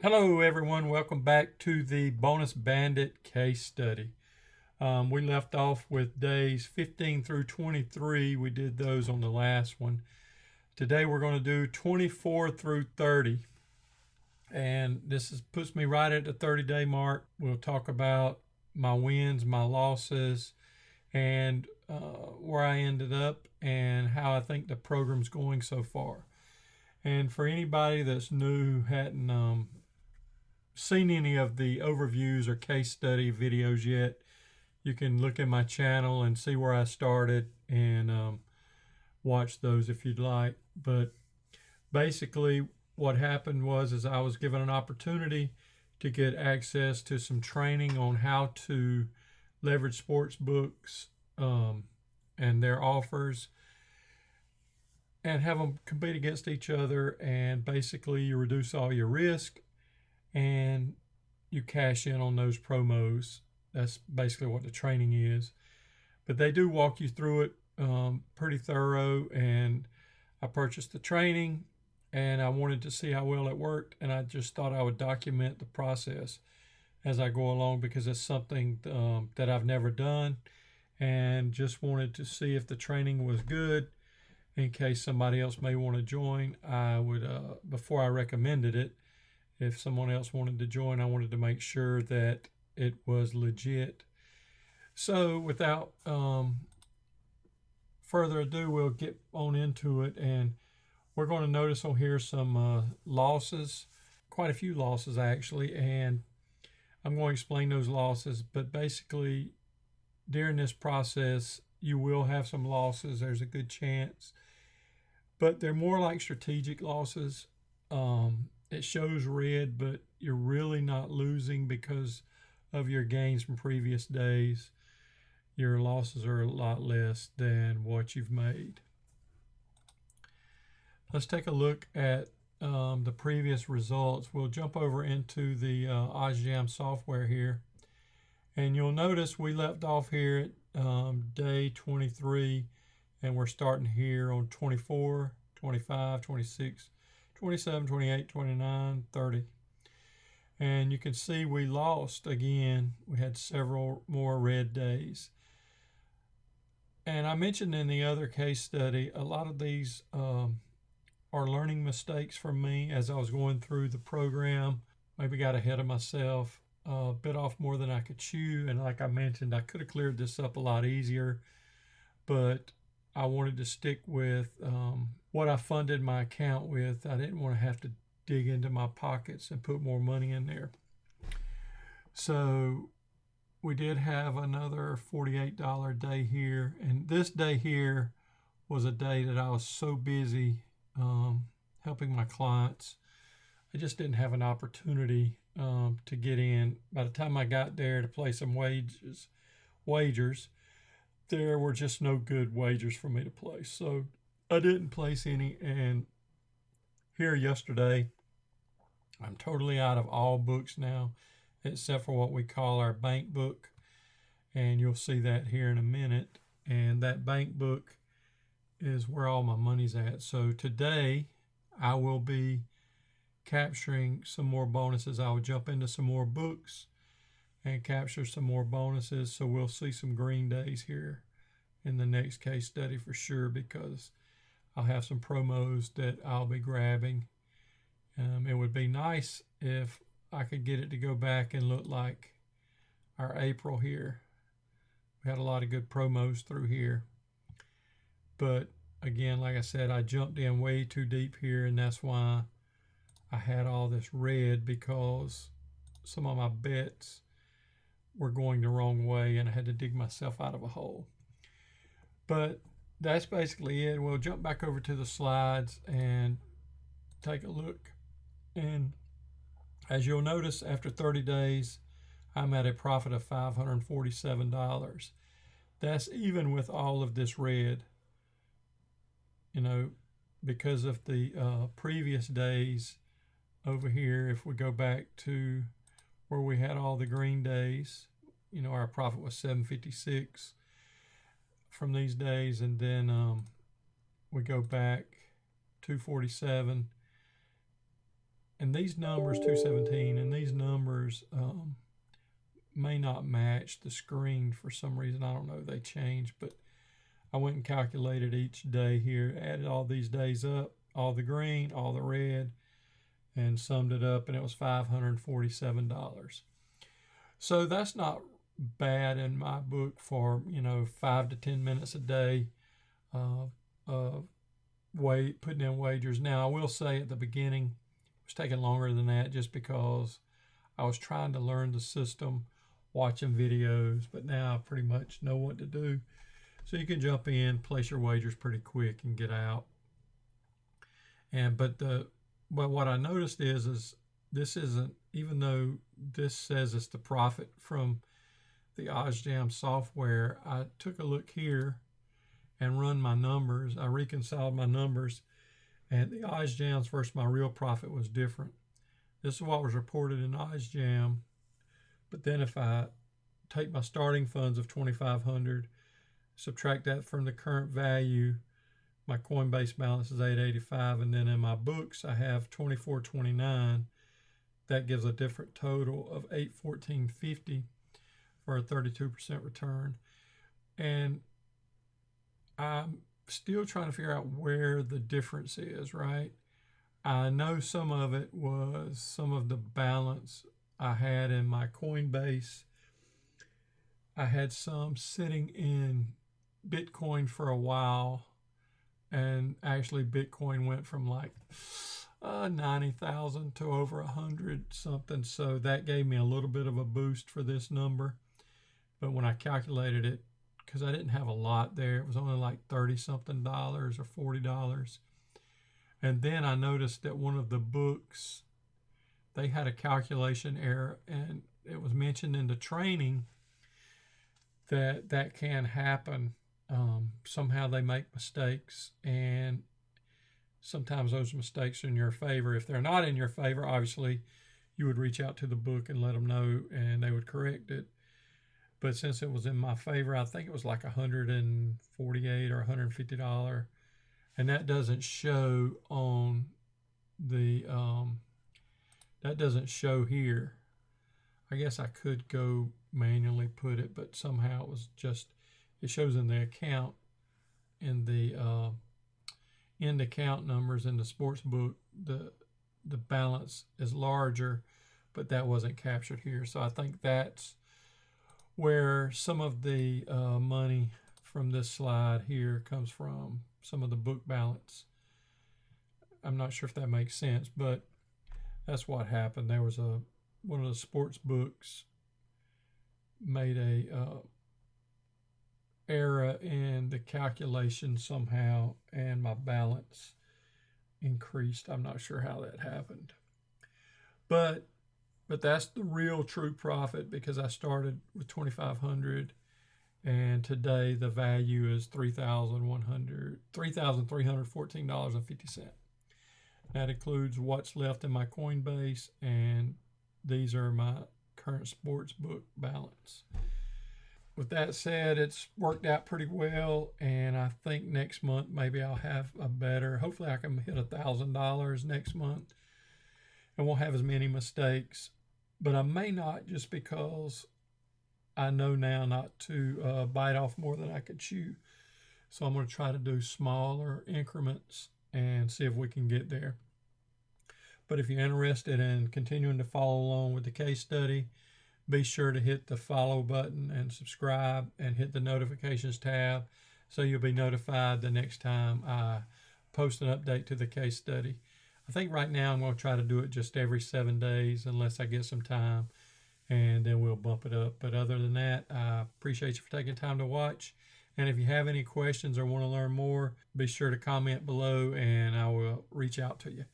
Hello everyone, welcome back to the Bonus Bandit case study. We left off with days 15 through 23. We did those on the last one. Today we're going to do 24 through 30. And puts me right at the 30-day mark. We'll talk about my wins, my losses, and where I ended up and how I think the program's going so far. And for anybody that's new, who hadn't seen any of the overviews or case study videos yet, you can look at my channel and see where I started and watch those if you'd like. But basically what happened was I was given an opportunity to get access to some training on how to leverage sports books and their offers and have them compete against each other, and basically you reduce all your risk and you cash in on those promos. That's basically what the training is. But they do walk you through it pretty thorough, and I purchased the training and I wanted to see how well it worked, and I just thought I would document the process as I go along because it's something that I've never done, and just wanted to see if the training was good in case somebody else may want to join. I would, before I recommended it, if someone else wanted to join, I wanted to make sure that it was legit. So without further ado, we'll get on into it, and we're going to notice on here some losses, quite a few losses actually, and I'm going to explain those losses. But basically during this process you will have some losses, there's a good chance, but they're more like strategic losses. It shows red, but you're really not losing because of your gains from previous days. Your losses are a lot less than what you've made. Let's take a look at the previous results. We'll jump over into the OddsJam software here, and you'll notice we left off here at day 23, and we're starting here on 24, 25, 26, 27, 28, 29, 30. And you can see we lost again. We had several more red days. And I mentioned in the other case study, a lot of these are learning mistakes from me as I was going through the program. Maybe got ahead of myself, bit off more than I could chew. And like I mentioned, I could have cleared this up a lot easier, but I wanted to stick with what I funded my account with. I didn't want to have to dig into my pockets and put more money in there. So we did have another $48 day here, and this day here was a day that I was so busy helping my clients, I just didn't have an opportunity to get in. By the time I got there to play some wagers, there were just no good wagers for me to place, so I didn't place any. And here yesterday, I'm totally out of all books now except for what we call our bank book, and you'll see that here in a minute. And that bank book is where all my money's at. So today I will be capturing some more bonuses. I will jump into some more books and capture some more bonuses. So we'll see some green days here in the next case study for sure, because I'll have some promos that I'll be grabbing. It would be nice if I could get it to go back and look like our April here. We had a lot of good promos through here. But again, like I said, I jumped in way too deep here, and that's why I had all this red, because some of my bets were going the wrong way and I had to dig myself out of a hole. But that's basically it. We'll jump back over to the slides and take a look. And as you'll notice, after 30 days, I'm at a profit of $547. That's even with all of this red, because of the previous days over here. If we go back to where we had all the green days, our profit was $756 from these days, and then we go back 247 And these numbers, 217, and these numbers may not match the screen for some reason. I don't know, they change, but I went and calculated each day here, added all these days up, all the green, all the red, and summed it up, and it was $547. So that's not bad in my book for, 5 to 10 minutes a day of putting in wagers. Now, I will say at the beginning, it was taking longer than that just because I was trying to learn the system, watching videos, but now I pretty much know what to do. So you can jump in, place your wagers pretty quick and get out. But what I noticed is this isn't, even though this says it's the profit from the OddsJam software, I took a look here and run my numbers. I reconciled my numbers, and the OddsJams versus my real profit was different. This is what was reported in OddsJam, but then if I take my starting funds of $2,500, subtract that from the current value, my Coinbase balance is $885, and then in my books I have $24.29. That gives a different total of $814.50 for a 32% return. And I'm still trying to figure out where the difference is, right? I know some of it was some of the balance I had in my Coinbase. I had some sitting in Bitcoin for a while, and actually Bitcoin went from like 90,000 to over 100 something. So that gave me a little bit of a boost for this number. But when I calculated it, because I didn't have a lot there, it was only like 30 something dollars or $40. And then I noticed that one of the books, they had a calculation error, and it was mentioned in the training that can happen. Somehow they make mistakes, and sometimes those mistakes are in your favor. If they're not in your favor, obviously you would reach out to the book and let them know, and they would correct it. But since it was in my favor, I think it was like $148 or $150, and that doesn't show on the that doesn't show here. I guess I could go manually put it, but somehow it was just, it shows in the account, in the end account numbers in the sports book, the balance is larger, but that wasn't captured here. So I think that's where some of the money from this slide here comes from, some of the book balance. I'm not sure if that makes sense, but that's what happened. There was one of the sports books made a error in the calculation somehow, and my balance increased. I'm not sure how that happened, but that's the real true profit, because I started with $2,500, and today the value is $3,314.50. That includes what's left in my Coinbase, and these are my current sports book balance. With that said, it's worked out pretty well, and I think next month maybe I'll have a better, hopefully I can hit $1,000 next month and won't have as many mistakes. But I may not, just because I know now not to bite off more than I could chew. So I'm going to try to do smaller increments and see if we can get there. But if you're interested in continuing to follow along with the case study, be sure to hit the follow button and subscribe, and hit the notifications tab so you'll be notified the next time I post an update to the case study. I think right now I'm going to try to do it just every 7 days unless I get some time, and then we'll bump it up. But other than that, I appreciate you for taking time to watch. And if you have any questions or want to learn more, be sure to comment below and I will reach out to you.